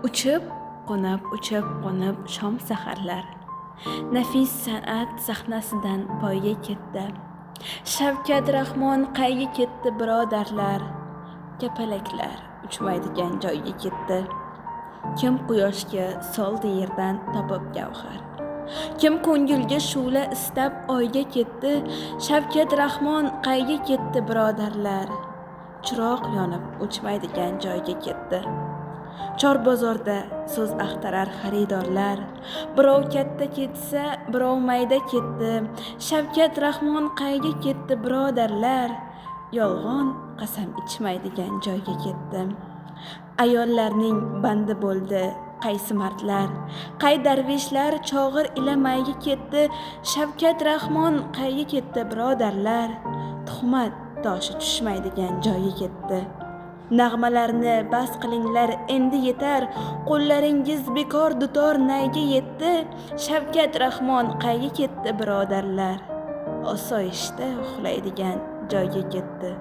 Uchib-qo'nib shom saharlar. Nafis san'at sahnasidan poyga ketdi. Shavkat Rahmon qayga ketdi birodarlar? Kapalaklar uchmaydigan joyga ketdi. Kim quyoshga soldi yerdan topib gavhar? Kim ko'ngilga shu'la istab oyga ketdi? Shavkat Rahmon qayga ketdi birodarlar? Chiroq yonib o'chmaydigan joyga ketdi. Chor bozorda so'z axtarar xaridorlar. Birov katta ketsa, birov mayda ketdi. Shavkat Rahmon qayga ketdi birodarlar? Yolg'on qasam ichmaydigan joyga ketdi. Ayollarning bandi bo'ldi qaysi mardlar? Qay darvishlar chog'ir ila mayga ketdi? Shavkat Rahmon qayga ketdi birodarlar? Tuhmat toshi tushmaydigan joyga ketdi. Nag'malarni bas qilinglar endi yetar. Qo'llaringiz bekor dutor nayga yetdi. Shavkat Rahmon qayga ketdi birodarlar? Osoyishta uxlaydigan joyga ketdi.